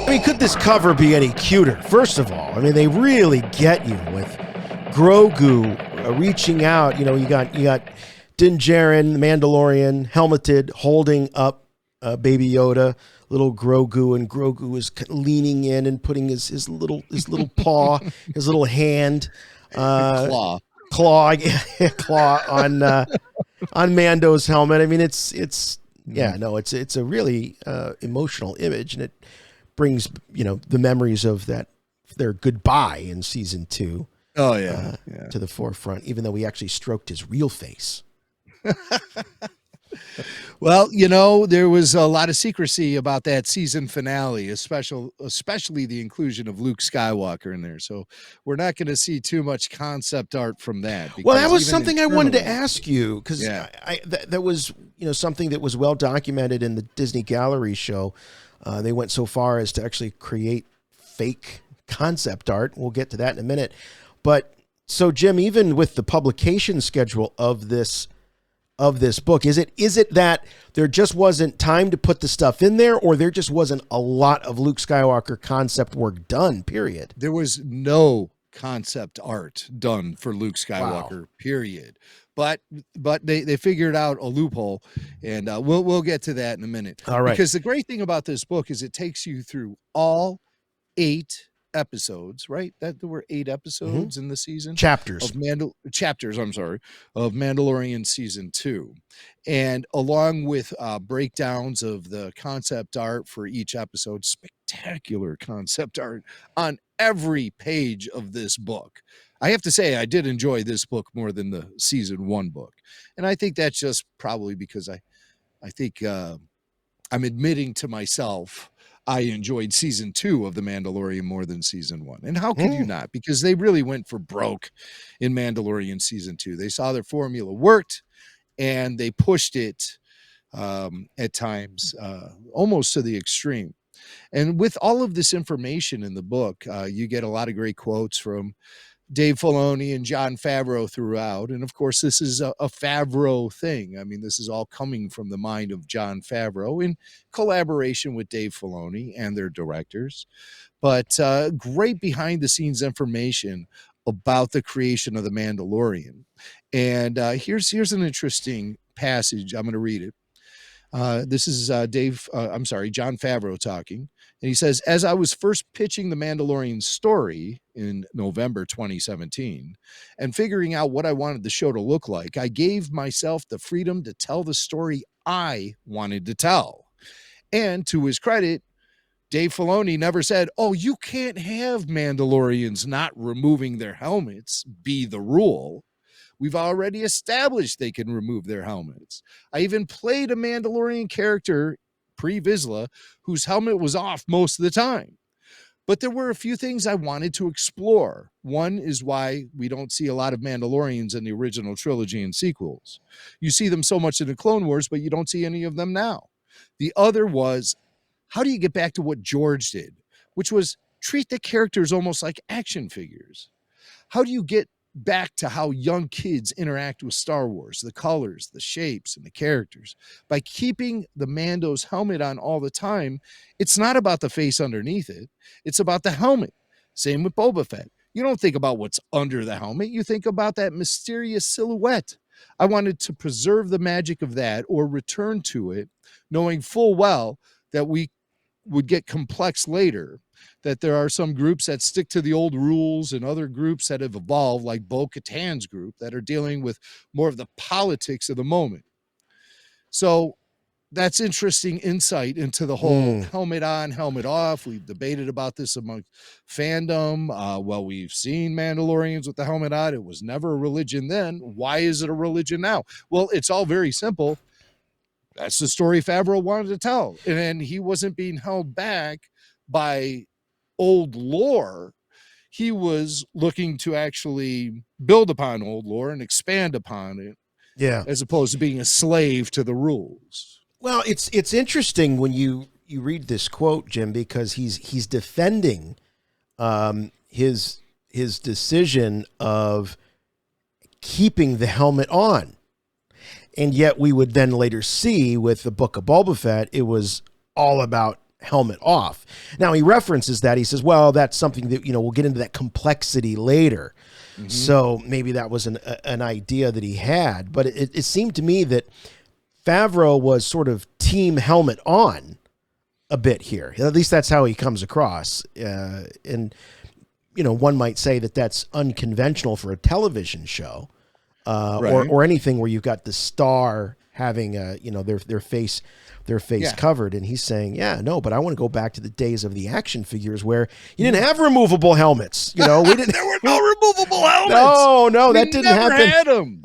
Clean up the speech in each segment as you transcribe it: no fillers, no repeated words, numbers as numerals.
I mean, could this cover be any cuter? First of all, I mean, they really get you with Grogu reaching out. You know, you got Din Djarin, the Mandalorian, helmeted, holding up Baby Yoda, little Grogu, and Grogu is leaning in and putting his little paw, his little hand, claw on Mando's helmet. I mean, it's a really emotional image, and it brings, you know, the memories of their goodbye in season 2. Oh yeah, to the forefront, even though we actually stroked his real face. Well, you know, there was a lot of secrecy about that season finale, especially the inclusion of Luke Skywalker in there. So we're not going to see too much concept art from that. Well, that was something I wanted to ask you, because that was, you know, something that was well documented in the Disney Gallery show. They went so far as to actually create fake concept art. We'll get to that in a minute. But so, Jim, even with the publication schedule of this book, is it that there just wasn't time to put the stuff in there, or there just wasn't a lot of Luke Skywalker concept work done, period? There was no concept art done for Luke Skywalker, period. But they figured out a loophole, and we'll get to that in a minute. All right. Because the great thing about this book is it takes you through all 8 episodes, right? That there were 8 episodes in the season. Chapters of Mandalorian season 2, and along with breakdowns of the concept art for each episode, spectacular concept art on every page of this book. I have to say, I did enjoy this book more than the season 1 book, and I think that's just probably because I think I'm admitting to myself I enjoyed season 2 of The Mandalorian more than season 1. And how could you not? Because they really went for broke in Mandalorian season 2. They saw their formula worked, and they pushed it at times almost to the extreme. And with all of this information in the book, you get a lot of great quotes from Dave Filoni and Jon Favreau throughout. And of course, this is a Favreau thing. I mean, this is all coming from the mind of Jon Favreau in collaboration with Dave Filoni and their directors. But great behind the scenes information about the creation of The Mandalorian. And here's an interesting passage. I'm going to read it. This is Jon Favreau talking. And he says, as I was first pitching The Mandalorian story in November 2017 and figuring out what I wanted the show to look like, I gave myself the freedom to tell the story I wanted to tell. And to his credit, Dave Filoni never said, oh, you can't have Mandalorians not removing their helmets be the rule. We've already established they can remove their helmets. I even played a Mandalorian character, pre-Vizsla, whose helmet was off most of the time. But there were a few things I wanted to explore. One is why we don't see a lot of Mandalorians in the original trilogy and sequels. You see them so much in the Clone Wars, but you don't see any of them now. The other was, how do you get back to what George did, which was treat the characters almost like action figures? How do you get back to how young kids interact with Star Wars, the colors, the shapes, and the characters? By keeping the Mando's helmet on all the time, it's not about the face underneath it. It's about the helmet. Same with Boba Fett. You don't think about what's under the helmet. You think about that mysterious silhouette. I wanted to preserve the magic of that, or return to it, knowing full well that we would get complex later, that there are some groups that stick to the old rules and other groups that have evolved, like Bo-Katan's group, that are dealing with more of the politics of the moment. So that's interesting insight into the whole helmet on, helmet off. We've debated about this among fandom. Well, we've seen Mandalorians with the helmet on. It was never a religion then. Why is it a religion now? Well, it's all very simple. That's the story Favreau wanted to tell. And he wasn't being held back by old lore. He was looking to actually build upon old lore and expand upon it. Yeah. As opposed to being a slave to the rules. Well, it's interesting when you read this quote, Jim, because he's defending his decision of keeping the helmet on. And yet we would then later see with the Book of Boba Fett, it was all about helmet off. Now he references that. He says, well, that's something that, we'll get into that complexity later. Mm-hmm. So maybe that was an idea that he had, but it seemed to me that Favreau was sort of team helmet on a bit here. At least that's how he comes across. And, one might say that that's unconventional for a television show, right. or anything where you've got the star having their face covered, and he's saying, but I want to go back to the days of the action figures where you didn't have removable helmets. We didn't. There were no removable helmets. No, that didn't happen. Had them.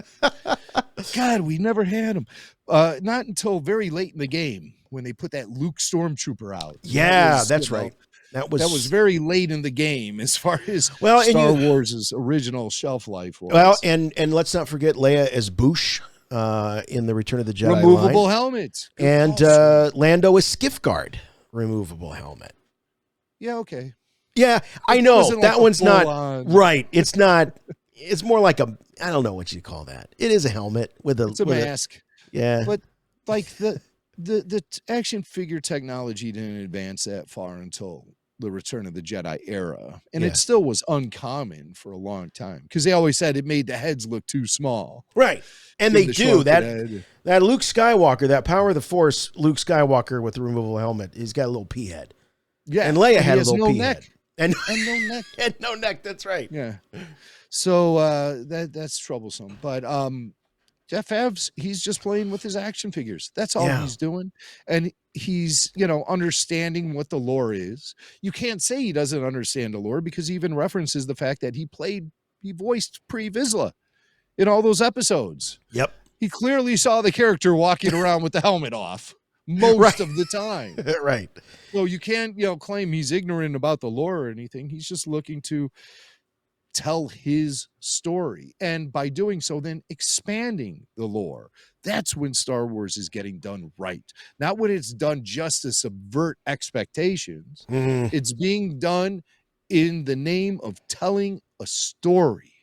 God, we never had them. Not until very late in the game when they put that Luke Stormtrooper out. Yeah, that's right. That was very late in the game as far as Star Wars' original shelf life was. Well, and let's not forget Leia as Boosh in the Return of the Jedi removable line. Helmet. And Lando is Skiff-Guard, removable helmet. Yeah, okay. Yeah, I know. That one's not right. It's not. It's more like I don't know what you call that. It is a helmet with a. It's a mask. Yeah, but like the action figure technology didn't advance that far until the Return of the Jedi era, and it still was uncommon for a long time because they always said it made the heads look too small. Right, and they do that. Luke Skywalker, that Power of the Force Luke Skywalker with the removable helmet, he's got a little pea head. Yeah, and Leia had a little pea head. And no neck. And no neck. That's right. Yeah. So that's troublesome. But Jeff Favs, he's just playing with his action figures. That's all he's doing. And he's, understanding what the lore is. You can't say he doesn't understand the lore because he even references the fact that he voiced Pre Vizsla in all those episodes. Yep. He clearly saw the character walking around with the helmet off most of the time. Right. So you can't, claim he's ignorant about the lore or anything. He's just looking to tell his story, and by doing so then expanding the lore. That's when Star Wars is getting done right, not when it's done just to subvert expectations. It's being done in the name of telling a story.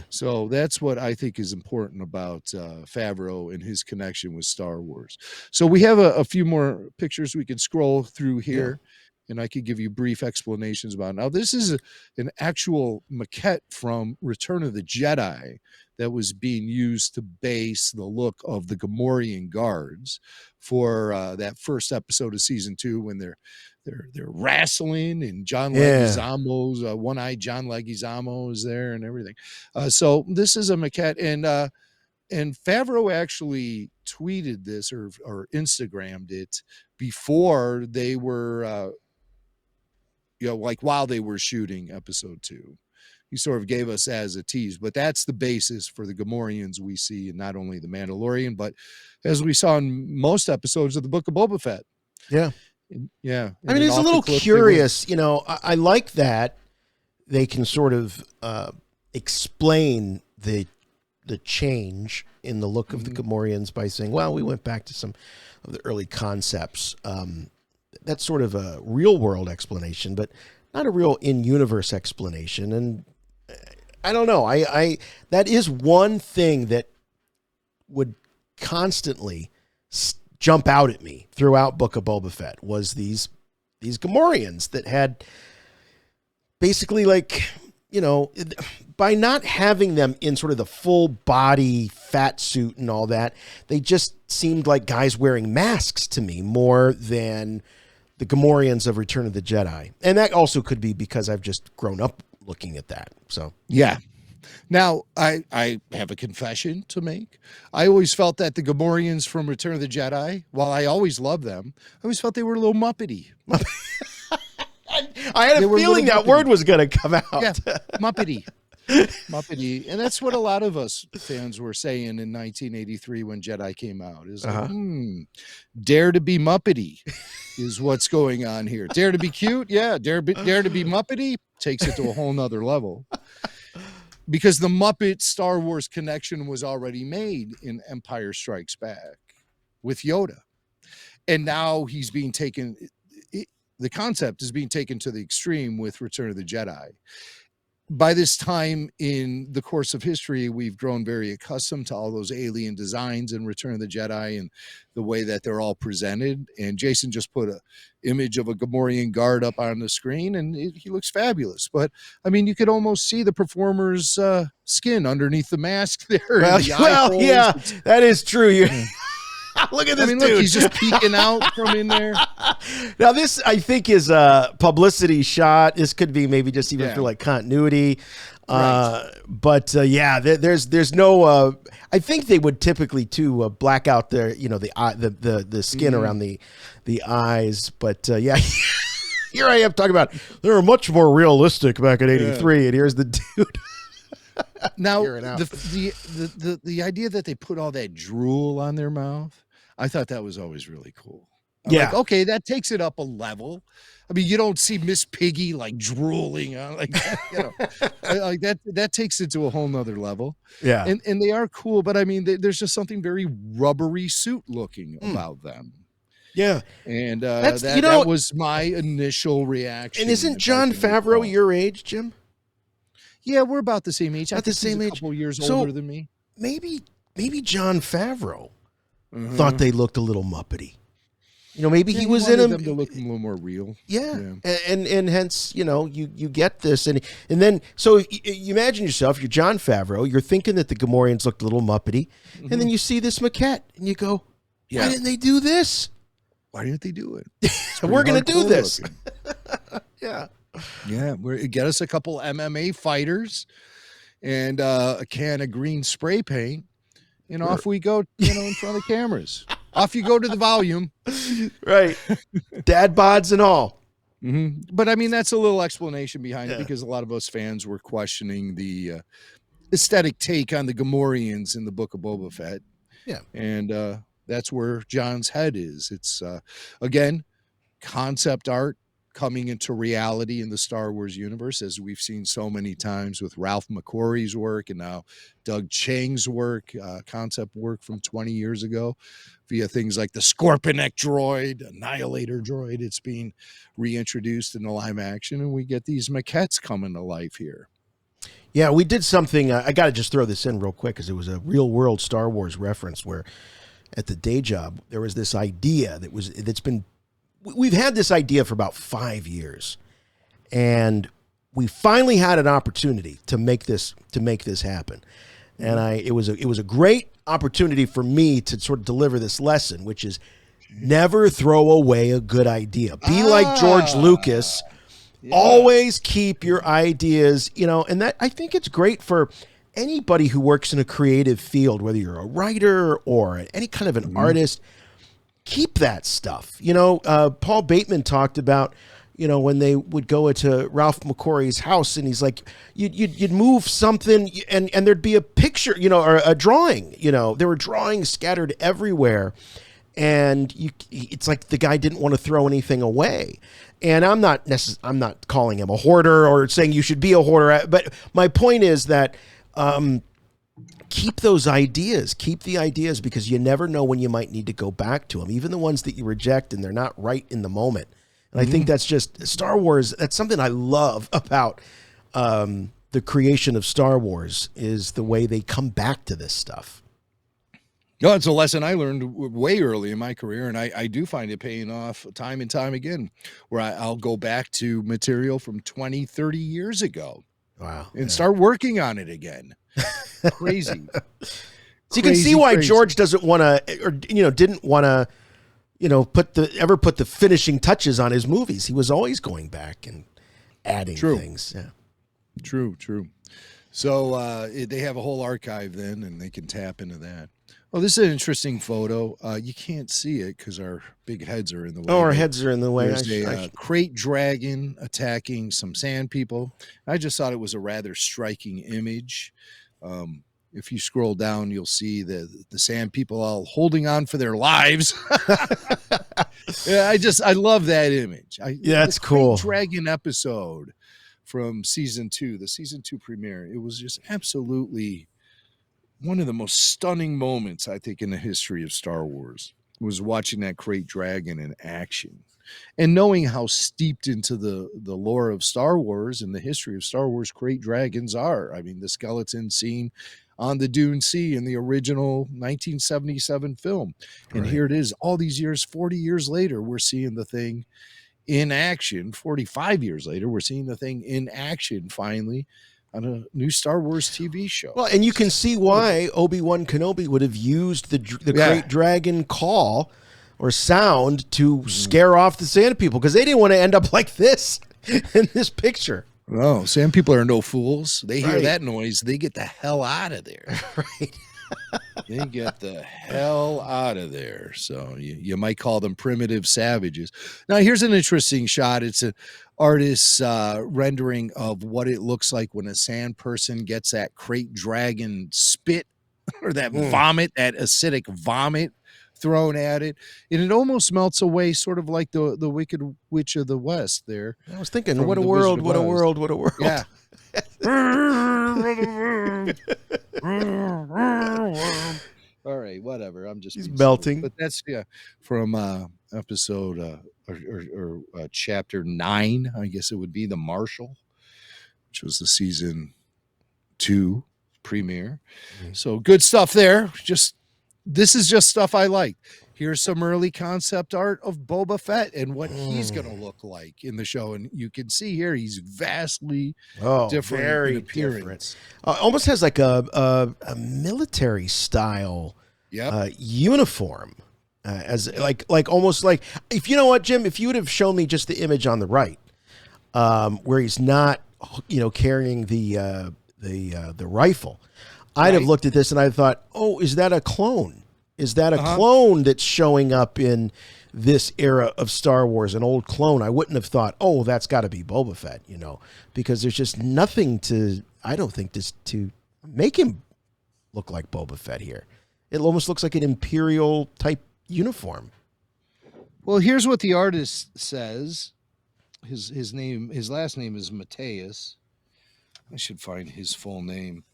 So that's what I think is important about Favreau and his connection with Star Wars. So we have a few more pictures we can scroll through here. And I could give you brief explanations about it. Now, this is an actual maquette from Return of the Jedi that was being used to base the look of the Gamorrean guards for that first episode of season 2 when they're wrestling and John Leguizamo's one-eyed John Leguizamo is there and everything. So this is a maquette, and Favreau actually tweeted this or Instagrammed it before they were. Like while they were shooting episode 2, he sort of gave us as a tease, but that's the basis for the Gamorreans we see in not only the Mandalorian, but as we saw in most episodes of the Book of Boba Fett. Yeah. Yeah. I mean, it's a little curious, I like that they can sort of explain the change in the look of the Gamorreans by saying, well, we went back to some of the early concepts. That's sort of a real world explanation, but not a real in-universe explanation. And I don't know. I that is one thing that would constantly jump out at me throughout Book of Boba Fett was these Gamorreans that had basically by not having them in sort of the full body fat suit and all that, they just seemed like guys wearing masks to me more than the Gamorreans of Return of the Jedi. And that also could be because I've just grown up looking at that. So, yeah. Now, I have a confession to make. I always felt that the Gamorreans from Return of the Jedi, while I always loved them, I always felt they were a little Muppety. I had a feeling that word was going to come out. Yeah, Muppety. And that's what a lot of us fans were saying in 1983 when Jedi came out is dare to be Muppety is what's going on here. Dare to be cute. Yeah. Dare to be Muppety takes it to a whole nother level because the Muppet Star Wars connection was already made in Empire Strikes Back with Yoda. And now he's being taken. The concept is being taken to the extreme with Return of the Jedi. by this time in the course of history, we've grown very accustomed to all those alien designs in Return of the Jedi and the way that they're all presented. And Jason just put a image of a Gamorrean guard up on the screen, and he looks fabulous. But I mean, you could almost see the performer's skin underneath the mask there. Well, yeah, that is true. Look at this dude. Look, he's just peeking out from in there. Now, this, I think, is a publicity shot. This could be maybe just even for like continuity. Right. But there's no. I think they would typically too black out their, the skin around the eyes. But here I am talking about they were much more realistic back in '83, and here's the dude. Now, the idea that they put all that drool on their mouth, I thought that was always really cool. I'm like, okay, that takes it up a level. I mean, you don't see Miss Piggy like drooling on like like that takes it to a whole nother level. Yeah, and they are cool, but I mean, there's just something very rubbery suit looking about them. Yeah, and that was my initial reaction. And isn't Jon Favreau your age, Jim? Yeah, we're about the same age. At the same age, a couple years older than me. Maybe Jon Favreau thought they looked a little muppety. Maybe he was in them to look a little more real. Yeah. And hence, you get this, and then so you imagine yourself, you're Jon Favreau, you're thinking that the Gamorreans looked a little muppety, and then you see this maquette, and you go, why didn't they do this? Why didn't they do it? We're gonna do this. Yeah. Yeah, get us a couple MMA fighters and a can of green spray paint, and off we go, in front of the cameras. Off you go to the volume. Right. Dad bods and all. But I mean, that's a little explanation behind it, because a lot of us fans were questioning the aesthetic take on the Gamorreans in the Book of Boba Fett. Yeah. And that's where John's head is. It's, again, concept art coming into reality in the Star Wars universe, as we've seen so many times with Ralph McQuarrie's work and now Doug Chiang's work, concept work from 20 years ago, via things like the Scorpionic droid, Annihilator droid. It's being reintroduced in the live action, and we get these maquettes coming to life here. Yeah, we did something. I got to just throw this in real quick, because it was a real world Star Wars reference, where at the day job there was this idea we've had this idea for about 5 years, and we finally had an opportunity to make this happen. And it was a great opportunity for me to sort of deliver this lesson, which is never throw away a good idea. Be like George Lucas. Yeah. Always keep your ideas, and that, I think it's great for anybody who works in a creative field, whether you're a writer or any kind of an artist. Keep that stuff. Paul Bateman talked about, when they would go into Ralph McQuarrie's house, and he's like, you'd move something and there'd be a picture, or a drawing, there were drawings scattered everywhere. And it's like the guy didn't want to throw anything away. And I'm not calling him a hoarder or saying you should be a hoarder, but my point is that, keep those ideas. Keep the ideas, because you never know when you might need to go back to them, even the ones that you reject and they're not right in the moment. And I think that's just Star Wars. That's something I love about the creation of Star Wars, is the way they come back to this stuff. No, it's a lesson I learned way early in my career, and I do find it paying off time and time again, where I'll go back to material from 20, 30 years ago. Wow. And start working on it again. Crazy. So you can see why George doesn't want to, or didn't want to, put the finishing touches on his movies. He was always going back and adding things. Yeah. True. So they have a whole archive then, and they can tap into that. Oh, this is an interesting photo. You can't see it because our big heads are in the way. Oh, our heads are in the way. There's a Krayt dragon attacking some sand people. I just thought it was a rather striking image. If you scroll down, you'll see the sand people all holding on for their lives. Yeah, I love that image. That's cool. Krayt dragon episode from season 2, the season 2 premiere. It was just absolutely one of the most stunning moments, I think, in the history of Star Wars. was watching that Krayt dragon in action. And knowing how steeped into the lore of Star Wars and the history of Star Wars Krayt dragons are. I mean, the skeleton scene on the Dune Sea in the original 1977 film. And here it is, all these years, 40 years later, we're seeing the thing in action. 45 years later, we're seeing the thing in action finally on a new Star Wars TV show. Well, and you can see why Obi-Wan Kenobi would have used the Krayt dragon call or sound to scare off the Sand people, because they didn't want to end up like this in this picture. No, Sand people are no fools. They hear that noise, they get the hell out of there. Right. They get the hell out of there. So you might call them primitive savages. Now, here's an interesting shot. It's an artist's rendering of what it looks like when a sand person gets that Krayt dragon spit or that vomit, that acidic vomit thrown at it, and it almost melts away, sort of like the Wicked Witch of the West there. I was thinking, what a world, what a world, what a world. Yeah. All right, whatever. I'm just melting. But that's from episode or chapter 9, I guess it would be, The Marshal, which was the season 2 premiere. So good stuff there. This is just stuff I like. Here's some early concept art of Boba Fett and what he's going to look like in the show. And you can see here, he's vastly different very in appearance. Different. Almost has like a military style uniform. As like almost like, if you know what, Jim, if you would have shown me just the image on the right, where he's not, carrying the rifle, I'd have looked at this and I thought, oh, is that a clone? Is that a clone that's showing up in this era of Star Wars, an old clone? I wouldn't have thought, oh, that's got to be Boba Fett, because there's just nothing I don't think, to make him look like Boba Fett here. It almost looks like an Imperial type uniform. Well, here's what the artist says. His last name is Mateus. I should find his full name.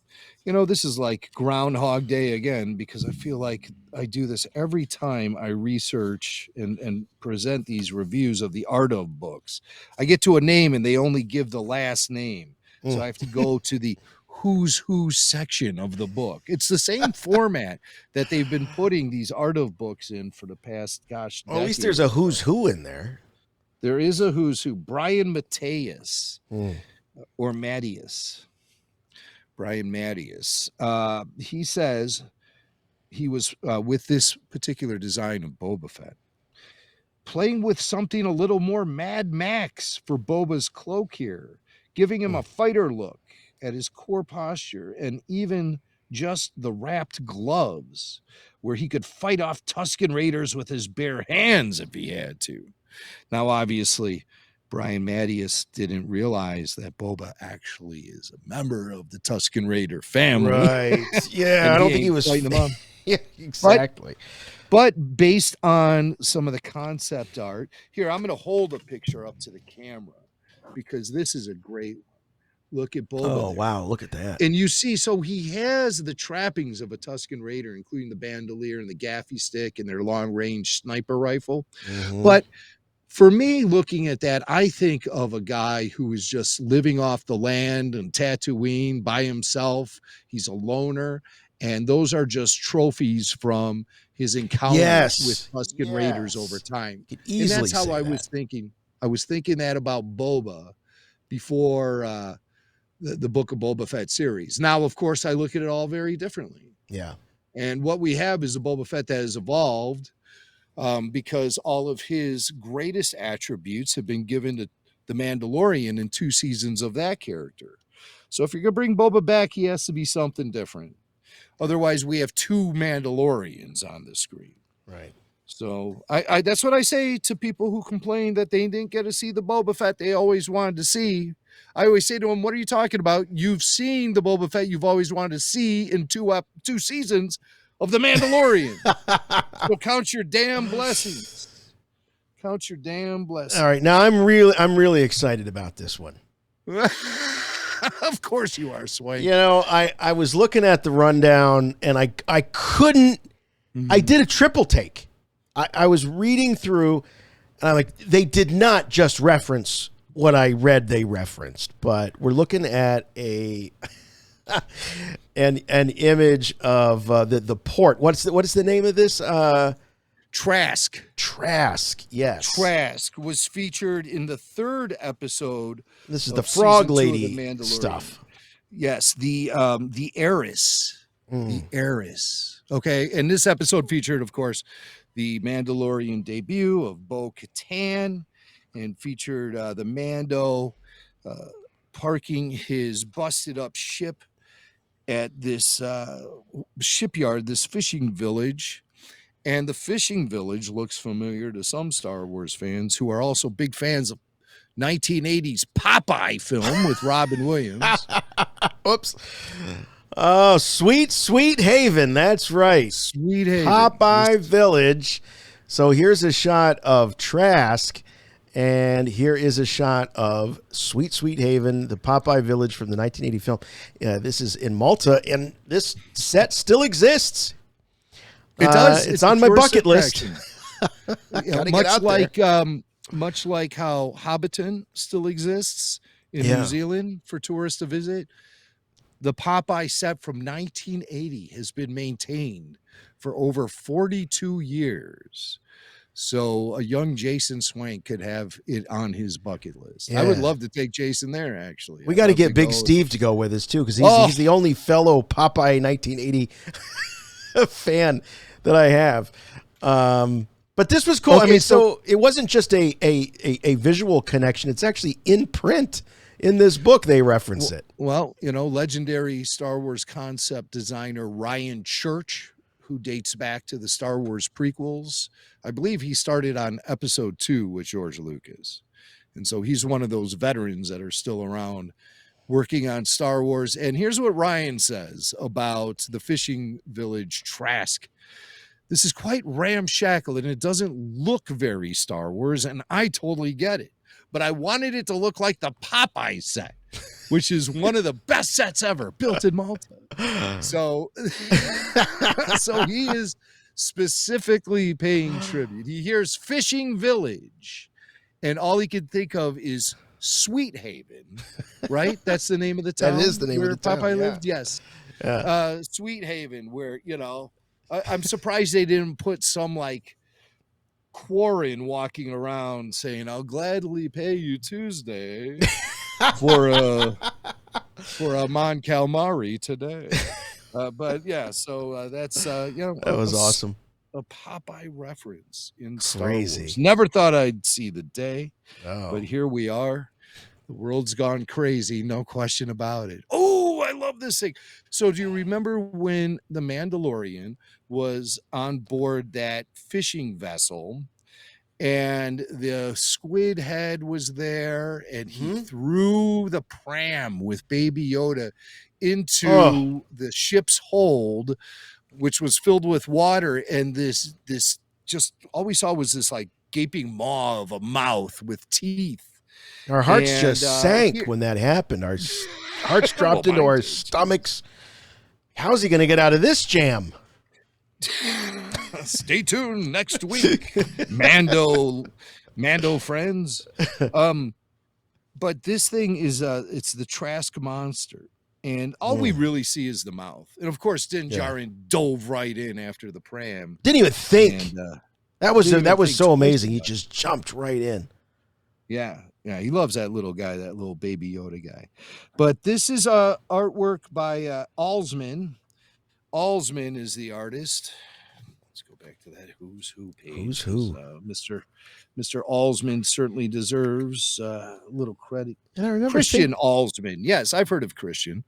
This is like Groundhog Day again, because I feel like I do this every time I research and present these reviews of the art of books. I get to a name and they only give the last name. So I have to go to the who's who section of the book. It's the same format that they've been putting these art of books in for the past, decades. At least there's a who's who in there. There is a who's who. Brian Mateus or Mattias. Brian Mattias. He says he was with this particular design of Boba Fett, playing with something a little more Mad Max for Boba's cloak here, giving him a fighter look at his core posture, and even just the wrapped gloves where he could fight off Tusken Raiders with his bare hands if he had to. Now, obviously, Brian Mattias didn't realize that Boba actually is a member of the Tusken Raider family. Right. Yeah, I don't think he was fighting them up. Yeah, exactly. But based on some of the concept art, here, I'm going to hold a picture up to the camera because this is a great look at Boba. Oh, wow. Look at that. And you see, so he has the trappings of a Tusken Raider, including the bandolier and the gaffy stick and their long-range sniper rifle. But for me, looking at that, I think of a guy who is just living off the land and Tatooine by himself. He's a loner. And those are just trophies from his encounters with Tusken Raiders over time. And that's how I was thinking. I was thinking that about Boba before the Book of Boba Fett series. Now, of course, I look at it all very differently. Yeah. And what we have is a Boba Fett that has evolved because all of his greatest attributes have been given to the Mandalorian in 2 seasons of that character. So if you're going to bring Boba back, he has to be something different. Otherwise, we have 2 Mandalorians on the screen. Right. So I that's what I say to people who complain that they didn't get to see the Boba Fett they always wanted to see. I always say to them, what are you talking about? You've seen the Boba Fett you've always wanted to see in 2 seasons of The Mandalorian. So count your damn blessings. Count your damn blessings. All right. Now I'm really excited about this one. Of course you are, Swain. I was looking at the rundown and I couldn't, I did a triple take. I was reading through, and I'm like, they did not just reference what I read they referenced, but we're looking at an image of the port. What is the name of this? Trask. Trask, yes. Trask was featured in the 3rd episode. This is the frog lady stuff. Yes, the heiress. The heiress. Okay, and this episode featured, of course, the Mandalorian debut of Bo-Katan, and featured the Mando parking his busted up ship at this shipyard, this fishing village. And the fishing village looks familiar to some Star Wars fans who are also big fans of 1980s Popeye film with Robin Williams. Oops. Oh, Sweet Haven. That's right. Sweet Haven. Popeye Village. So here's a shot of Trask, and here is a shot of Sweet Haven, the Popeye Village from the 1980 film. This is in Malta, and this set still exists. It does. It's on my bucket list. Much like how Hobbiton still exists in New Zealand for tourists to visit, the Popeye set from 1980 has been maintained for over 42 years. So a young Jason Swank could have it on his bucket list. Yeah. I would love to take Jason there, actually. We got to get Big Steve to go with us, too, because he's the only fellow Popeye 1980 fan that I have. But this was cool. Okay, I mean, so it wasn't just a visual connection. It's actually in print in this book. They reference it. Well, legendary Star Wars concept designer Ryan Church, who dates back to the Star Wars prequels. I believe he started on episode 2 with George Lucas. And so he's one of those veterans that are still around working on Star Wars. And here's what Ryan says about the fishing village Trask. This is quite ramshackle and it doesn't look very Star Wars, and I totally get it. But I wanted it to look like the Popeye set, which is one of the best sets ever built in Malta. So he is specifically paying tribute. He hears fishing village, and all he can think of is Sweet Haven, right? That's the name of the town. That is the name of the town. Popeye lived. Yes. Yeah. Sweet Haven, where, I'm surprised they didn't put some like Quarren walking around saying, "I'll gladly pay you Tuesday for a Mon Calamari today." But yeah, so that's that was awesome. A Popeye reference in Star Wars. Never thought I'd see the day, but here we are. The world's gone crazy, no question about it. Oh, I love this thing. So do you remember when the Mandalorian was on board that fishing vessel and the squid head was there and he threw the pram with Baby Yoda into the ship's hold, which was filled with water, and this just all we saw was this like gaping maw of a mouth with teeth. Our hearts just sank when that happened. Our hearts dropped into our stomachs. How's he going to get out of this jam? Stay tuned next week, Mando friends. But this thing is it's the Trask monster, and all we really see is the mouth. And of course, Din Djarin dove right in after the pram. Didn't even think. And, that was so amazing. He just jumped right in. Yeah. Yeah, he loves that little guy, that little Baby Yoda guy. But this is artwork by Alsman. Alsman is the artist. Let's go back to that Who's Who page. Who's Who? Mr. Alsman certainly deserves a little credit. And I remember Christian Alsman. Yes, I've heard of Christian.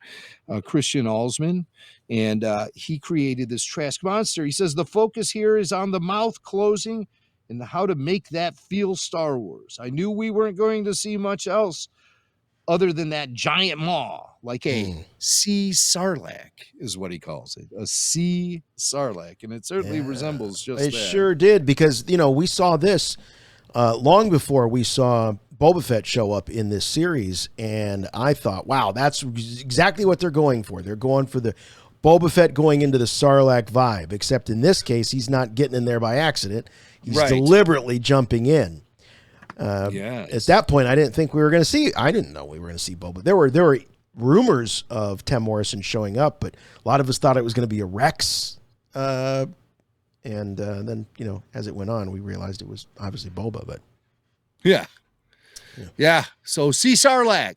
Christian Alsman. And he created this Trask monster. He says the focus here is on the mouth closing and how to make that feel Star Wars. I knew we weren't going to see much else other than that giant maw, like a sea sarlacc is what he calls it, a sea sarlacc. And it certainly resembles just that. It sure did, because, we saw this long before we saw Boba Fett show up in this series. And I thought, wow, that's exactly what they're going for. They're going for the Boba Fett going into the Sarlacc vibe, except in this case, he's not getting in there by accident. He's deliberately jumping in. At that point, I didn't think we were going to see. I didn't know we were going to see Boba. There were rumors of Tim Morrison showing up, but a lot of us thought it was going to be a Rex. And then, as it went on, we realized it was obviously Boba. But yeah. So see Sarlacc.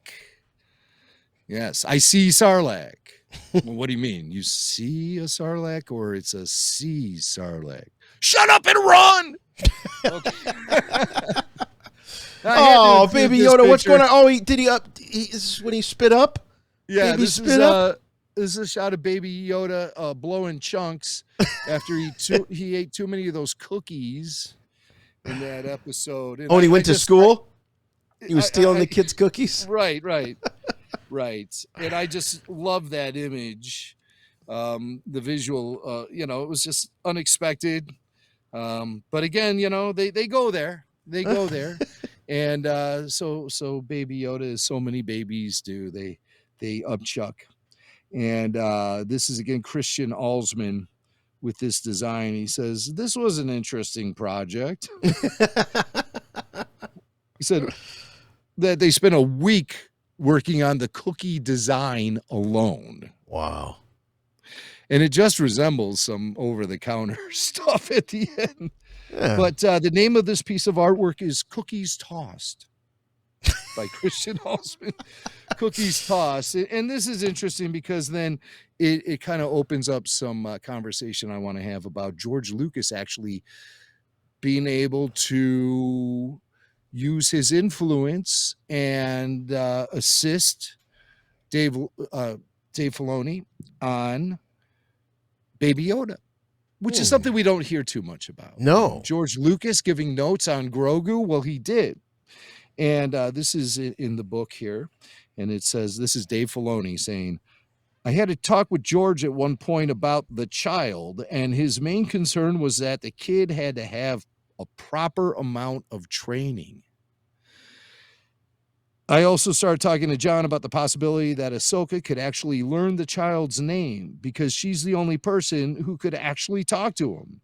Yes, I see Sarlacc. Well, what do you mean? You see a Sarlacc, or it's a sea Sarlacc? Shut up and run! Okay. Oh, Baby Yoda, what's going on? Oh, is this when he spit up? Yeah, this is a shot of Baby Yoda blowing chunks after he ate too many of those cookies in that episode. And he went to school? He was stealing the kids' cookies? Right. And I just love that image. The visual, it was just unexpected. But again, they go there. They go there. And so Baby Yoda, as so many babies do, they upchuck. And this is, again, Christian Alsman with this design. He says, this was an interesting project. He said that they spent a week working on the cookie design alone. Wow. And it just resembles some over-the-counter stuff at the end. Yeah. But the name of this piece of artwork is Cookies Tossed by Christian Alsman. Cookies Tossed. And this is interesting because then it kind of opens up some conversation I want to have about George Lucas actually being able to use his influence and assist Dave Filoni on Baby Yoda, which is something we don't hear too much about. No. George Lucas giving notes on Grogu. Well, he did. And this is in the book here. And it says, this is Dave Filoni saying, I had a talk with George at one point about the child, and his main concern was that the kid had to have a proper amount of training. I also started talking to John about the possibility that Ahsoka could actually learn the child's name because she's the only person who could actually talk to him.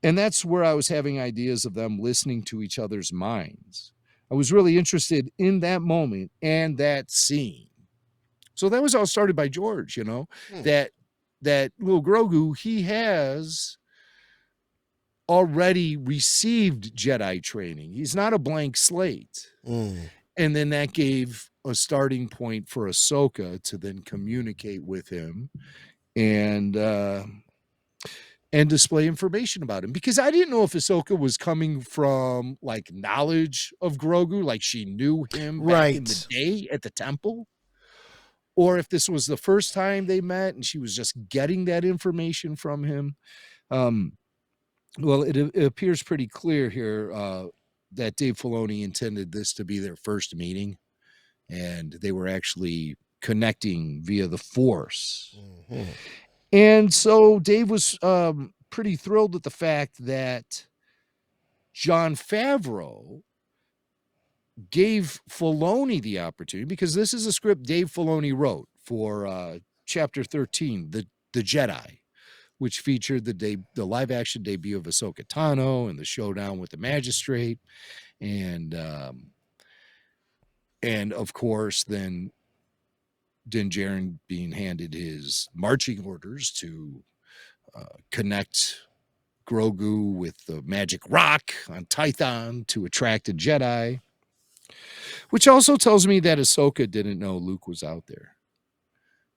And that's where I was having ideas of them listening to each other's minds. I was really interested in that moment and that scene. So that was all started by George, that little Grogu, he has already received Jedi training. He's not a blank slate. And then that gave a starting point for Ahsoka to then communicate with him and display information about him. Because I didn't know if Ahsoka was coming from like knowledge of Grogu, like she knew him back in the day at the temple, or if this was the first time they met and she was just getting that information from him. Well, it appears pretty clear here that Dave Filoni intended this to be their first meeting, and they were actually connecting via the Force. Mm-hmm. And so Dave was pretty thrilled with the fact that Jon Favreau gave Filoni the opportunity, because this is a script Dave Filoni wrote for Chapter 13, The Jedi, which featured the live-action debut of Ahsoka Tano and the showdown with the magistrate. And of course, then Din Djarin being handed his marching orders to connect Grogu with the magic rock on Tython to attract a Jedi, which also tells me that Ahsoka didn't know Luke was out there.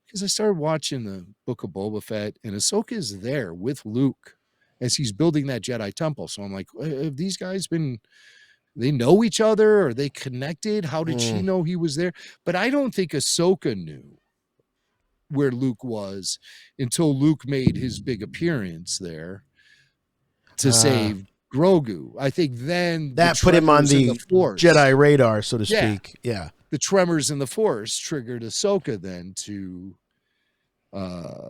Because I started watching the Book of Boba Fett, and Ahsoka is there with Luke as he's building that Jedi temple. So I'm like, have these guys they know each other? Are they connected? How did she know he was there? But I don't think Ahsoka knew where Luke was until Luke made his big appearance there to save Grogu. I think then that put him on the Jedi radar, so to speak. Yeah. The tremors in the Force triggered Ahsoka then to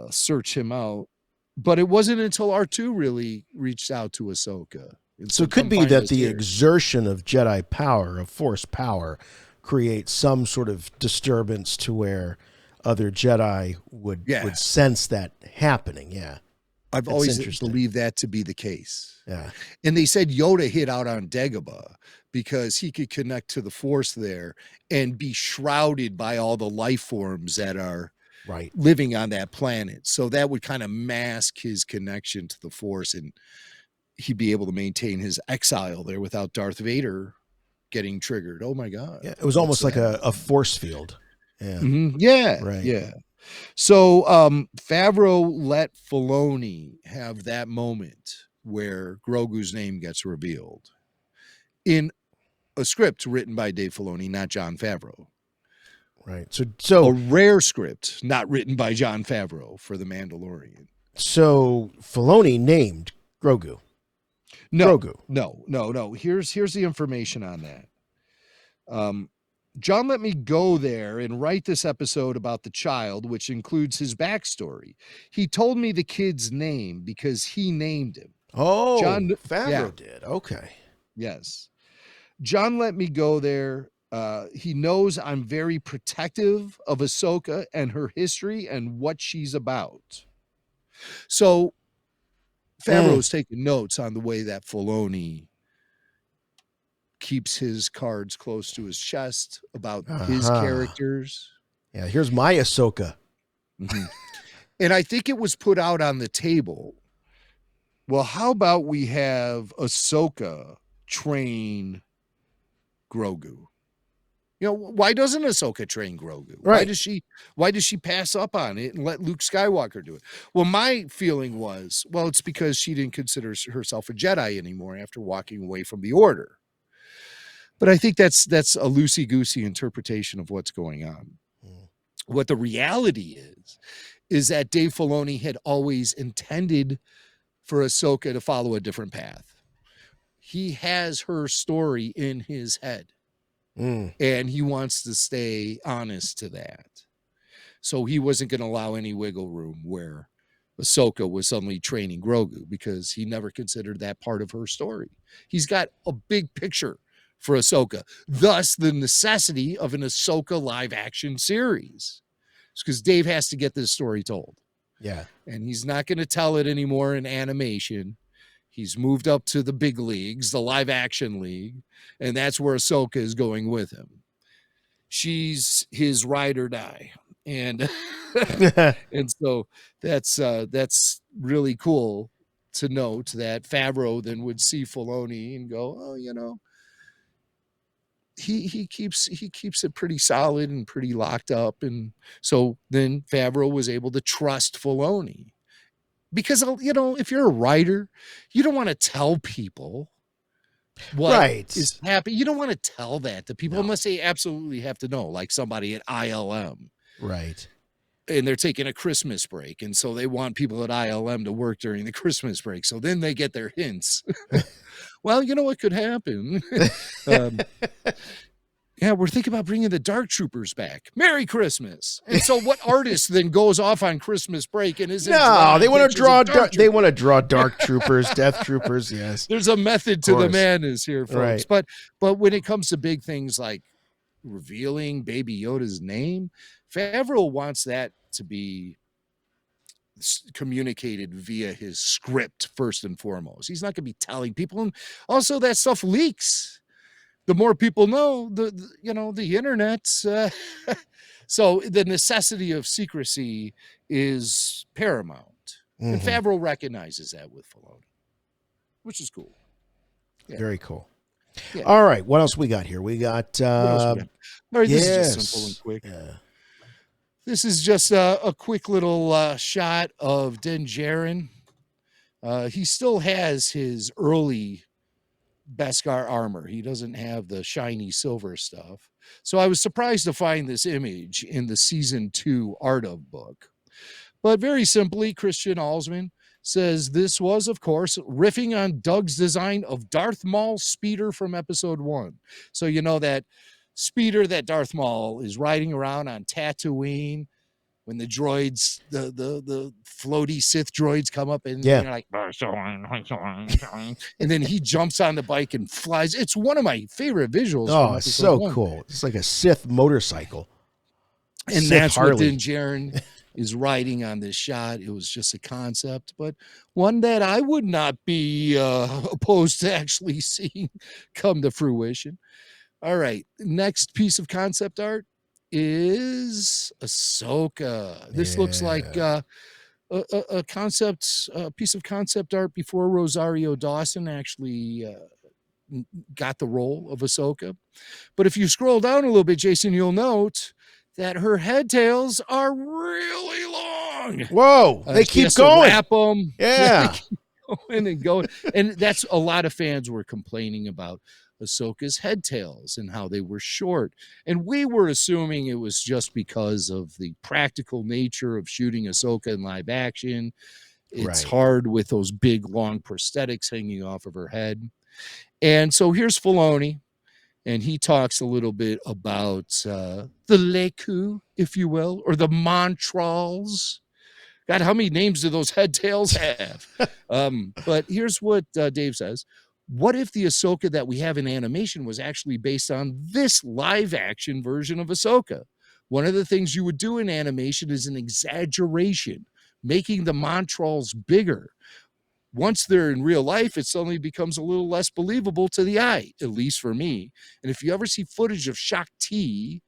search him out. But it wasn't until R2 really reached out to Ahsoka. So it could be that the exertion of Jedi power, of Force power, creates some sort of disturbance to where other Jedi would sense that happening. Yeah. I've always believed that to be the case. Yeah. And they said Yoda hid out on Dagobah because he could connect to the Force there and be shrouded by all the life forms that are living on that planet. So that would kind of mask his connection to the Force, and he'd be able to maintain his exile there without Darth Vader getting triggered. Oh my God. Yeah, it was almost like a force field. Yeah. Mm-hmm. Yeah. Right. Yeah. So Favreau let Filoni have that moment where Grogu's name gets revealed in a script written by Dave Filoni, not Jon Favreau. Right. So a rare script not written by Jon Favreau for The Mandalorian. So Filoni named Grogu. No. Here's the information on that. John let me go there and write this episode about the child, which includes his backstory. He told me the kid's name because he named him. Oh, Favreau did. Okay. Yes. John let me go there. He knows I'm very protective of Ahsoka and her history and what she's about. So Favreau's taking notes on the way that Filoni keeps his cards close to his chest about his characters. Yeah, here's my Ahsoka. Mm-hmm. And I think it was put out on the table. Well, how about we have Ahsoka train Grogu? You know, why doesn't Ahsoka train Grogu? Right. Why does she pass up on it and let Luke Skywalker do it? Well, my feeling was, it's because she didn't consider herself a Jedi anymore after walking away from the Order. But I think that's a loosey-goosey interpretation of what's going on. What the reality is that Dave Filoni had always intended for Ahsoka to follow a different path. He has her story in his head, and he wants to stay honest to that. So he wasn't going to allow any wiggle room where Ahsoka was suddenly training Grogu, because he never considered that part of her story. He's got a big picture for Ahsoka, thus the necessity of an Ahsoka live action series. It's because Dave has to get this story told. Yeah. And he's not going to tell it anymore in animation. He's moved up to the big leagues, the live action league, and that's where Ahsoka is going with him. She's his ride or die. And and so that's really cool to note that Favreau then would see Filoni and go, oh, you know, he keeps it pretty solid and pretty locked up. And so then Favreau was able to trust Filoni, because, you know, if you're a writer, you don't want to tell people what is happening. You don't want to tell that to people unless they absolutely have to know, like somebody at ILM. Right. And they're taking a Christmas break, and so they want people at ILM to work during the Christmas break. So then they get their hints. Well, you know what could happen? Yeah, we're thinking about bringing the Dark Troopers back. Merry Christmas. And so what artist then goes off on Christmas break and isn't they want to draw Dark Troopers, Death Troopers, yes. There's a method to the madness here, folks. Right. But when it comes to big things like revealing Baby Yoda's name, Favreau wants that to be communicated via his script first and foremost. He's not going to be telling people. And also, that stuff leaks. The more people know, the internet. So the necessity of secrecy is paramount. Mm-hmm. And Favreau recognizes that with Filoni, which is cool. Yeah. Very cool. Yeah. All right, what else we got here? We got. All right, this is just simple and quick. Yeah. This is just a quick little shot of Din Djarin. He still has his early Beskar armor. He doesn't have the shiny silver stuff. So I was surprised to find this image in the season 2 art of book. But very simply, Christian Alsman says this was, of course, riffing on Doug's design of Darth Maul's speeder from episode 1. So you know that speeder that Darth Maul is riding around on Tatooine when the droids, the floaty Sith droids come up and they're like, and then he jumps on the bike and flies. It's one of my favorite visuals. Oh, it's so cool. It's like a Sith motorcycle. And Sith that's what Harley. Din Djarin is writing on this shot. It was just a concept, but one that I would not be opposed to actually seeing come to fruition. All right. Next piece of concept art is Ahsoka. This looks like a concept, a piece of concept art before Rosario Dawson actually got the role of Ahsoka. But if you scroll down a little bit, Jason, you'll note that her head tails are really long. Whoa, they keep going. Wrap them. Yeah. Going and going. And that's a lot of fans were complaining about Ahsoka's head tails and how they were short. And we were assuming it was just because of the practical nature of shooting Ahsoka in live action. It's hard with those big, long prosthetics hanging off of her head. And so here's Filoni, and he talks a little bit about the Leku, if you will, or the Montrals. God, how many names do those head tails have? But here's what Dave says. What if the Ahsoka that we have in animation was actually based on this live action version of Ahsoka? One of the things you would do in animation is an exaggeration, making the Montrals bigger. Once they're in real life, it suddenly becomes a little less believable to the eye, at least for me. And if you ever see footage of Shakti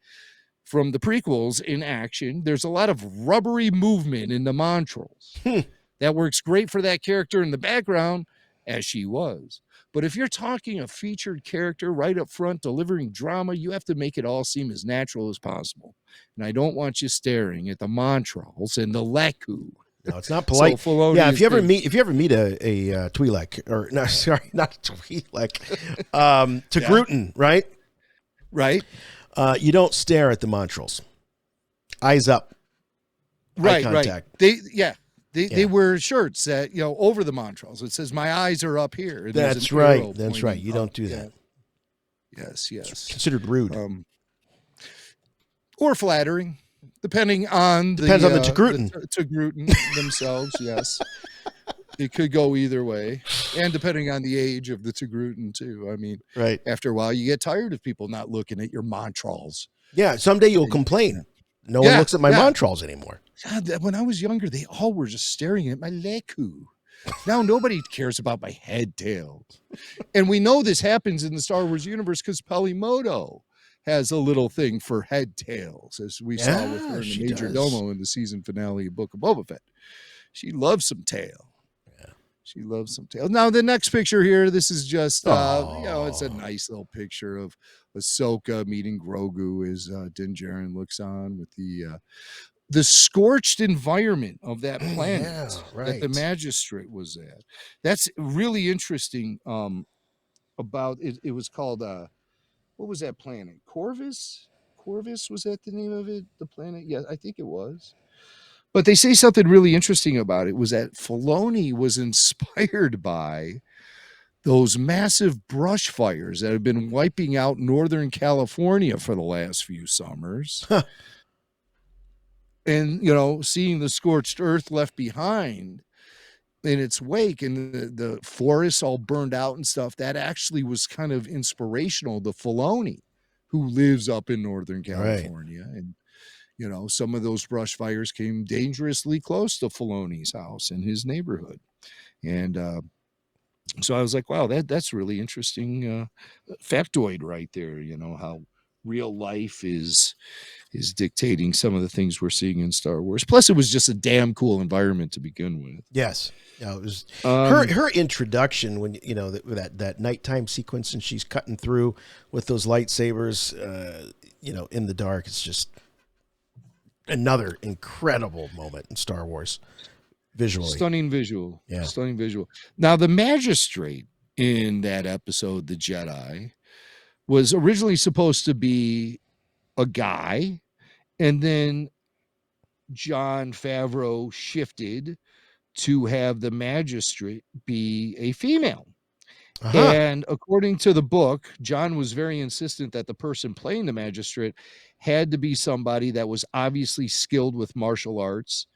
from the prequels in action, there's a lot of rubbery movement in the Montrals. That works great for that character in the background, as she was. But if you're talking a featured character right up front delivering drama, you have to make it all seem as natural as possible. And I don't want you staring at the Montrals and the Leku. No, it's not polite. So yeah, if you ever meet a Twi'lek, or no, sorry, not Twi'lek, Togrutan, right? Right. You don't stare at the Montrals. Eyes up. Right, eye contact. Right. They wear shirts that over the Montrals. It says my eyes are up here. That's right. That's right. You don't do that. Yes. It's considered rude. Or flattering. Depends on the Togrutan themselves, yes. It could go either way. And depending on the age of the Togrutan, too. I mean, after a while, you get tired of people not looking at your Montrals. Yeah, someday you'll complain. No one looks at my Montrals anymore. God, when I was younger, they all were just staring at my Leku. Now nobody cares about my head tails. And we know this happens in the Star Wars universe because Pelimoto has a little thing for head tails, as we saw with her in the Major Domo in the season finale of Book of Boba Fett. She loves some tail. Yeah. She loves some tail. Now, the next picture here, this is just, it's a nice little picture of Ahsoka meeting Grogu as Din Djarin looks on with the scorched environment of that planet that the magistrate was at. That's really interesting about it. It was called... what was that planet? Corvus? Corvus, was that the name of it? The planet? Yeah, I think it was. But they say something really interesting about it was that Filoni was inspired by those massive brush fires that have been wiping out Northern California for the last few summers. And, seeing the scorched earth left behind in its wake and the forests all burned out and stuff, that actually was kind of inspirational to Filoni, who lives up in Northern California. And, some of those brush fires came dangerously close to Filoni's house in his neighborhood. And so I was like, wow, that's really interesting factoid right there, how real life is dictating some of the things we're seeing in Star Wars. Plus, it was just a damn cool environment to begin with. Yes. Yeah, it was her introduction when that nighttime sequence and she's cutting through with those lightsabers, in the dark. It's just another incredible moment in Star Wars visually. Stunning visual. Yeah. Stunning visual. Now, the magistrate in that episode, The Jedi, was originally supposed to be a guy, and then Jon Favreau shifted to have the magistrate be a female. And according to the book, John was very insistent that the person playing the magistrate had to be somebody that was obviously skilled with martial arts.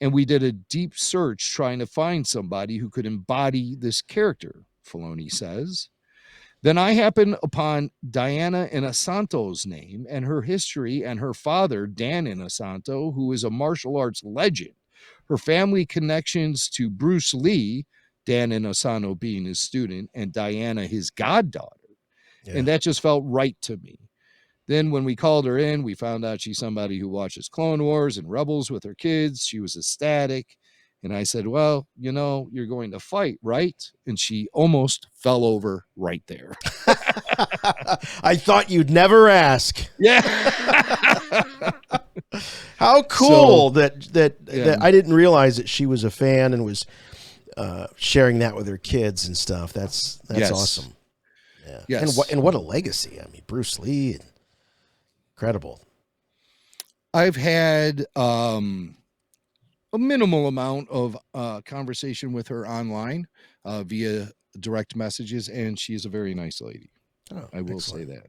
And we did a deep search trying to find somebody who could embody this character, Filoni says. Then I happened upon Diana Inosanto's name and her history and her father, Dan Inosanto, who is a martial arts legend. Her family connections to Bruce Lee, Dan Inosanto being his student, and Diana, his goddaughter. Yeah. And that just felt right to me. Then when we called her in, we found out she's somebody who watches Clone Wars and Rebels with her kids. She was ecstatic. And I said, well, you know, you're going to fight, right? And she almost fell over right there. I thought you'd never ask. Yeah. How cool that I didn't realize that she was a fan and was sharing that with her kids and stuff. That's awesome. Yeah. Yes. And what a legacy. I mean, Bruce Lee, incredible. I've had a minimal amount of conversation with her online via direct messages, and she is a very nice lady. Oh, I will say that.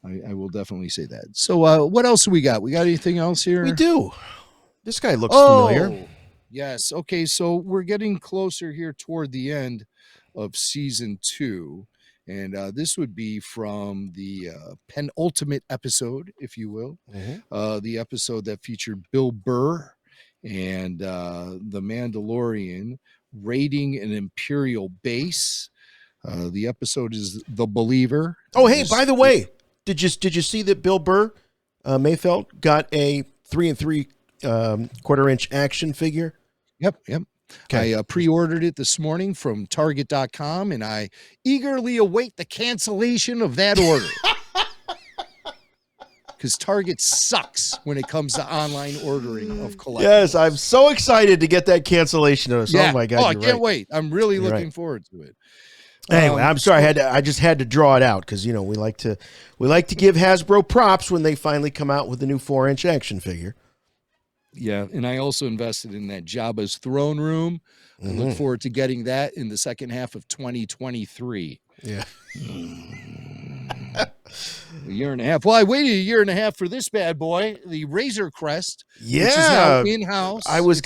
I will definitely say that. So what else do we got? We got anything else here? We do. This guy looks familiar. Yes. Okay, so we're getting closer here toward the end of season 2. And this would be from the penultimate episode, if you will. Mm-hmm. The episode that featured Bill Burr and the Mandalorian raiding an Imperial base. The episode is The Believer. Oh, hey, by the way, did you see that Bill Burr, Mayfeld, got a 3 3/4-inch action figure? Yep. Okay. I pre-ordered it this morning from Target.com, and I eagerly await the cancellation of that order. Because Target sucks when it comes to online ordering of collectibles. Yes, I'm so excited to get that cancellation notice. Yeah. Oh my God! I can't wait. I'm really looking forward to it. Anyway, I'm sorry. I just had to draw it out because we like to give Hasbro props when they finally come out with the new 4-inch action figure. Yeah, and I also invested in that Jabba's throne room. I look forward to getting that in the second half of 2023. Yeah. A year and a half. Well, I waited a year and a half for this bad boy, the Razor Crest. Yeah, which is now in-house. I was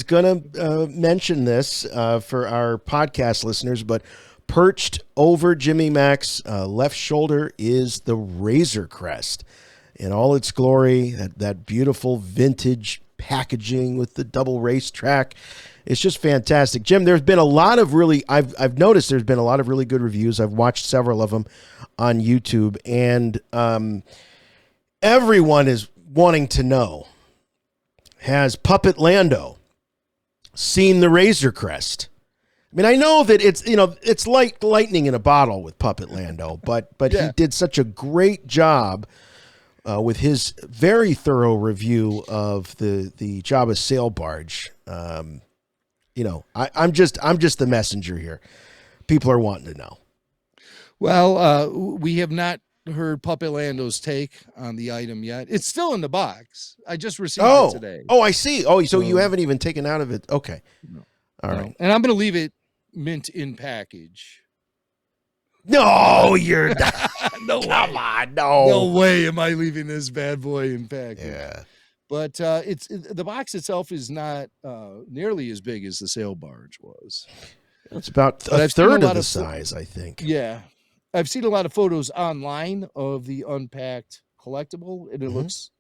gonna mention this for our podcast listeners, but perched over Jimmy Mac's left shoulder is the Razor Crest in all its glory. That beautiful vintage packaging with the double racetrack. It's just fantastic. Jim, there's been a lot of I've noticed there's been a lot of really good reviews. I've watched several of them on YouTube, and everyone is wanting to know, has Puppet Lando seen the Razor Crest? I mean, I know that it's like lightning in a bottle with Puppet Lando, but yeah. He did such a great job with his very thorough review of the Jabba sail barge. I'm just the messenger here. People are wanting to know. Well, we have not heard Puppet Lando's take on the item yet. It's still in the box. I just received it today. Oh, I see. Oh, so you haven't even taken out of it. Okay. No. All right. And I'm going to leave it mint in package. No, you're not. No Come way. on, no. No way am I leaving this bad boy in package. Yeah. But the box itself is not nearly as big as the sail barge was. It's about a third of the size, I think. Yeah. I've seen a lot of photos online of the unpacked collectible, and it looks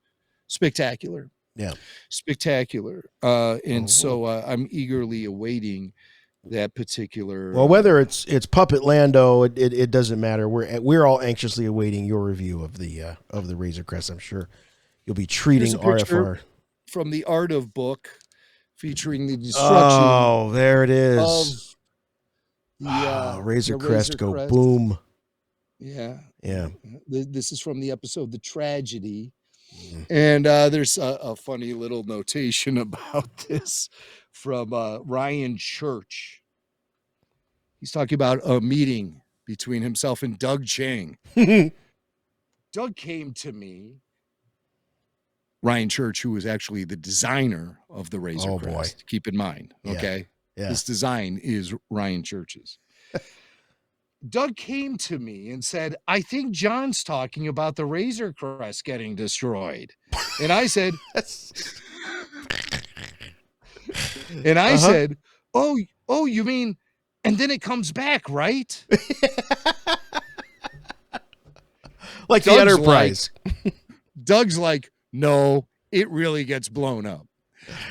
spectacular. Yeah. Spectacular. So I'm eagerly awaiting that particular. Well, whether it's Puppet Lando, it doesn't matter. We're all anxiously awaiting your review of the Razor Crest. I'm sure you'll be treating RFR from the Art of book featuring the destruction. Oh, there it is. Razor Crest go Crest. Boom. Yeah. Yeah. This is from the episode The Tragedy. And there's a funny little notation about this from Ryan Church. He's talking about a meeting between himself and Doug Chang. Doug came to me. Ryan Church, who was actually the designer of the Razor Crest. Boy. Keep in mind, okay? Yeah. This design is Ryan Church's. Doug came to me and said, I think John's talking about the Razor Crest getting destroyed. And I said, said, oh, you mean And then it comes back, right? Like the Enterprise. Doug's like, no, it really gets blown up.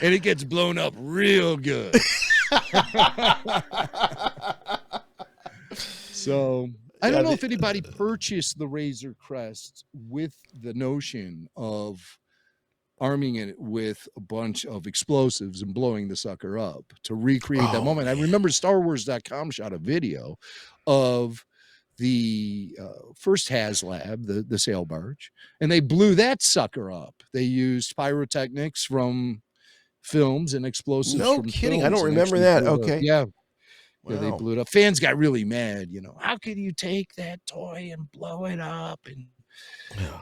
And it gets blown up real good. So I don't know if anybody purchased the Razor Crest with the notion of arming it with a bunch of explosives and blowing the sucker up to recreate that moment. Man. I remember StarWars.com shot a video of the first HasLab, the sail barge, and they blew that sucker up. They used pyrotechnics from films and explosives. No from kidding. I films don't remember that. Okay. Yeah. Wow. Yeah, they blew it up. Fans got really mad, you know. How could you take that toy and blow it up and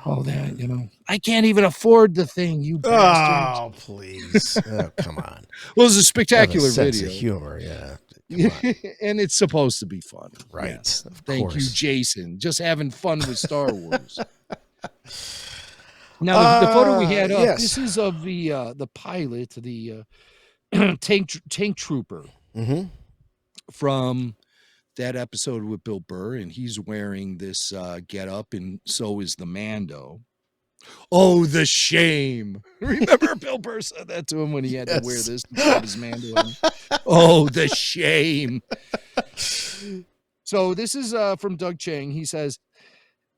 all that, you know? I can't even afford the thing, you bastards. Oh, please. Oh, come on. Well, it was a spectacular sense video. Of humor, yeah. And it's supposed to be fun. Right. Yes. Thank you, Jason. Just having fun with Star Wars. Now, the photo we had up, this is of the pilot, the tank trooper. Mm-hmm. From that episode with Bill Burr, and he's wearing this get up, and so is the Mando. Oh, the shame. Remember Bill Burr said that to him when he had to wear this instead of his Mando. Oh, the shame. So this is from Doug Chang. He says,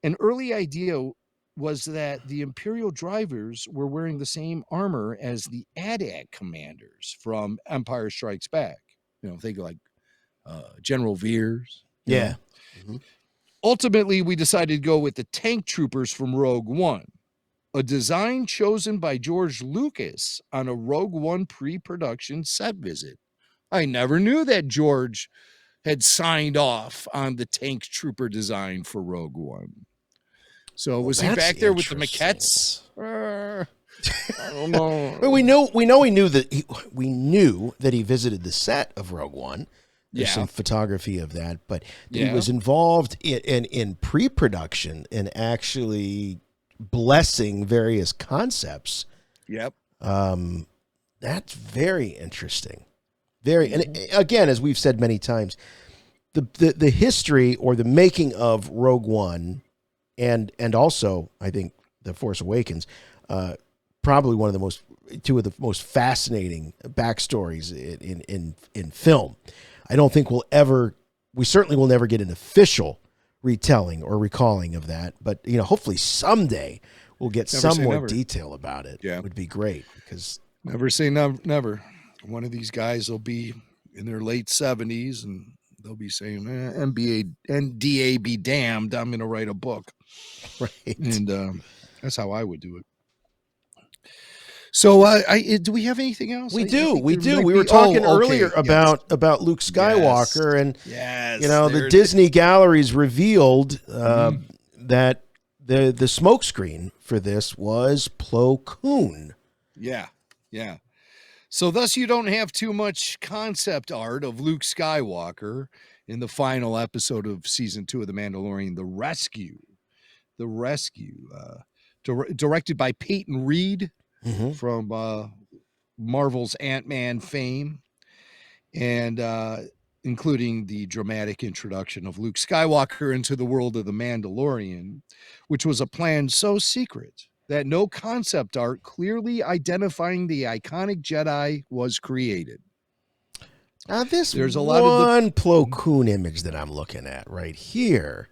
an early idea was that the Imperial drivers were wearing the same armor as the AT-AT commanders from Empire Strikes Back. You know, think like General Veers. Yeah. Mm-hmm. Ultimately, we decided to go with the tank troopers from Rogue One, a design chosen by George Lucas on a Rogue One pre-production set visit. I never knew that George had signed off on the tank trooper design for Rogue One. So was he back there with the maquettes? I don't know. Well, we knew that he visited the set of Rogue One. There's some photography of that, but he was involved in pre-production and actually blessing various concepts. Yep. That's very interesting. And again, as we've said many times, the history or the making of Rogue One and also I think The Force Awakens, probably two of the most fascinating backstories in film. I don't think we certainly will never get an official retelling or recalling of that, but hopefully someday we'll get some more detail about it. Yeah. It would be great because never say never. One of these guys will be in their late 70s and they'll be saying, NDA be damned, I'm going to write a book. Right. And that's how I would do it. So, do we have anything else? We do. We were talking earlier about Luke Skywalker, and the Disney galleries revealed that the smokescreen for this was Plo Koon. Yeah. So, thus, you don't have too much concept art of Luke Skywalker in the final episode of season 2 of The Mandalorian, The Rescue. Directed by Peyton Reed. Mm-hmm. From Marvel's Ant-Man fame, and including the dramatic introduction of Luke Skywalker into the world of the Mandalorian, which was a plan so secret that no concept art clearly identifying the iconic Jedi was created. Now, there's a lot of Plo Koon image that I'm looking at right here.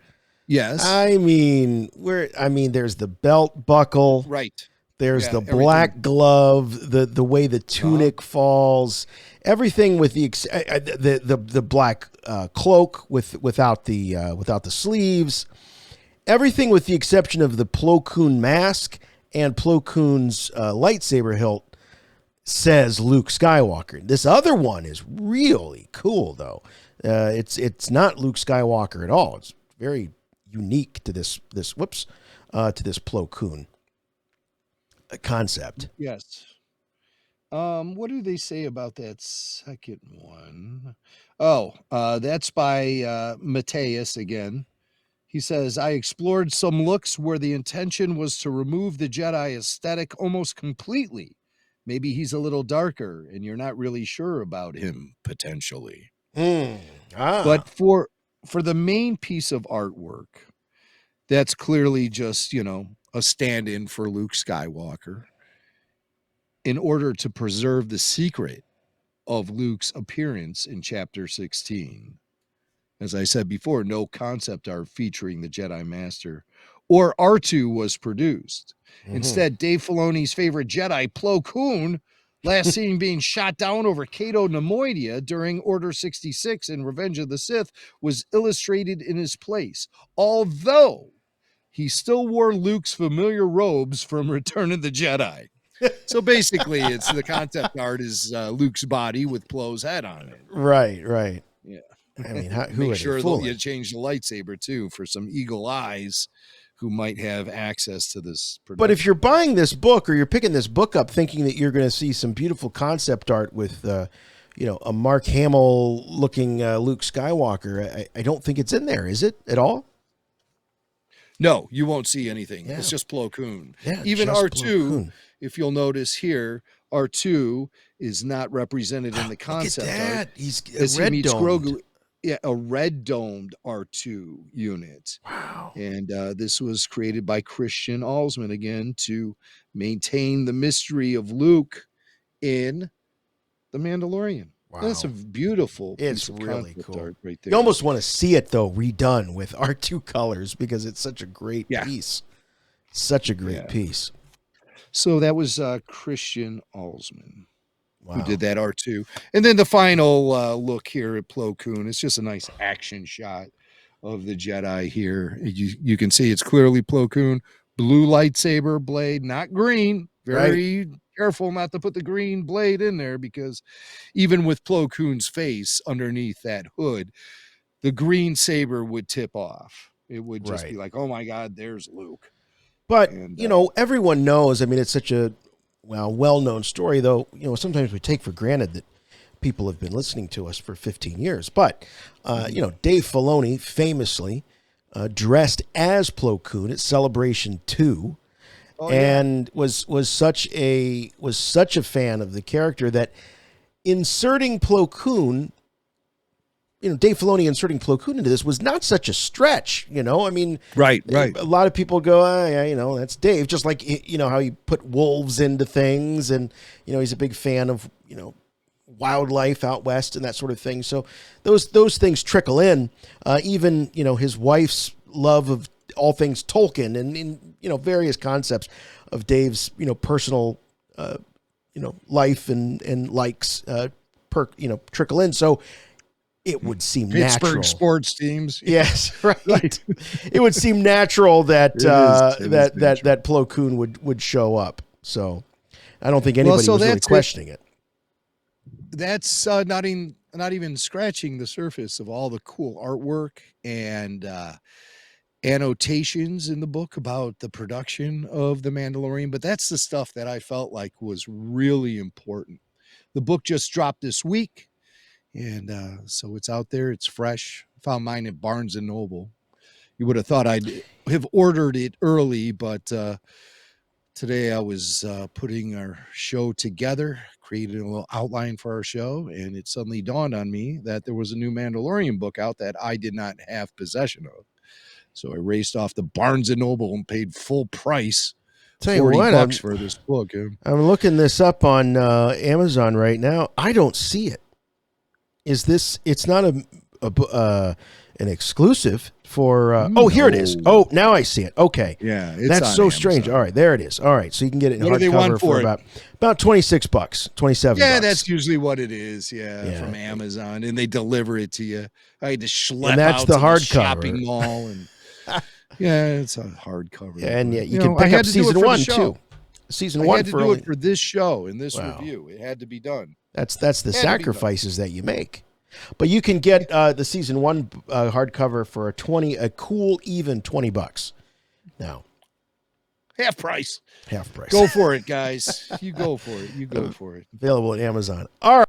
Yes, I mean, there's the belt buckle, right? There's the black glove, the way the tunic falls, everything with the black cloak without the sleeves, everything with the exception of the Plo Koon mask and Plo Koon's lightsaber hilt says Luke Skywalker. This other one is really cool though. It's not Luke Skywalker at all. It's very unique to this Plo Koon concept. Yes. What do they say about that second one? That's by Mateus again. He says, I explored some looks where the intention was to remove the Jedi aesthetic almost completely. Maybe he's a little darker and you're not really sure about him, potentially. But for the main piece of artwork, that's clearly just, a stand-in for Luke Skywalker in order to preserve the secret of Luke's appearance in Chapter 16. As I said before, no concept art featuring the Jedi Master or R2 was produced. Instead, Dave Filoni's favorite Jedi, Plo Koon, last seen being shot down over Cato Nemoidia during Order 66 in Revenge of the Sith, was illustrated in his place, although he still wore Luke's familiar robes from Return of the Jedi. So basically, it's the concept art is Luke's body with Plo's head on it. Right. Yeah. I mean, who Make sure that you change the lightsaber too for some eagle eyes who might have access to this production. But if you're buying this book or you're picking this book up thinking that you're going to see some beautiful concept art with, a Mark Hamill looking Luke Skywalker, I don't think it's in there, is it at all? No, you won't see anything. Yeah. It's just Plo Koon. Yeah, even R2, if you'll notice here, R2 is not represented in the concept art. He's a red domed. Grogu. Yeah, a red domed R2 unit. Wow. And this was created by Christian Alsman again to maintain the mystery of Luke in The Mandalorian. Wow. That's a beautiful piece of really cool art right there. You almost want to see it though redone with R2 colors because it's such a great piece. Such a great piece. So that was Christian Alsman. Who did that R2. And then the final look here at Plo Koon. It's just a nice action shot of the Jedi here. You can see it's clearly Plo Koon. Blue lightsaber blade, not green. Very careful not to put the green blade in there because even with Plo Koon's face underneath that hood, the green saber would tip off. It would just be like, oh my God, there's Luke. But, everyone knows, I mean, it's such a well-known story, though, sometimes we take for granted that people have been listening to us for 15 years. But, Dave Filoni famously dressed as Plo Koon at Celebration 2 and was such a fan of the character that inserting Plo Koon, Dave Filoni inserting Plo Koon into this was not such a stretch, I mean, right. A lot of people go, that's Dave, just like, how he put wolves into things and, he's a big fan of, wildlife out west and that sort of thing. So those things trickle in, even, his wife's love of all things Tolkien and various concepts of Dave's, personal, life and likes, trickle in. So, it would seem Pittsburgh natural. Sports teams. Yes, right. It would seem natural that that Plo Koon would show up. So I don't think anybody was really questioning it. That's not even scratching the surface of all the cool artwork and annotations in the book about the production of The Mandalorian. But that's the stuff that I felt like was really important. The book just dropped this week. And so it's out there. It's fresh. Found mine at Barnes & Noble. You would have thought I'd have ordered it early, but today I was putting our show together, created a little outline for our show, and it suddenly dawned on me that there was a new Mandalorian book out that I did not have possession of. So I raced off to Barnes & Noble and paid full price, $40 for this book. I'm looking this up on Amazon right now. I don't see it. Is this? It's not an exclusive for. Here it is. Oh, now I see it. Okay, yeah, that's so strange. All right, there it is. All right, so you can get it in hardcover for about $26, $27. Yeah, that's usually what it is. Yeah, from Amazon, and they deliver it to you. I had to schlep out the hardcover shopping mall, and it's a hardcover. Yeah, and you can pick up season 1 too. Season 1 I had to do it for this show and this review. It had to be done. That's the sacrifices that you make. But you can get the season 1 hardcover for a cool even $20 now. Half price. Half price. Go for it, guys. You go for it. You go for it. Available at Amazon. All right.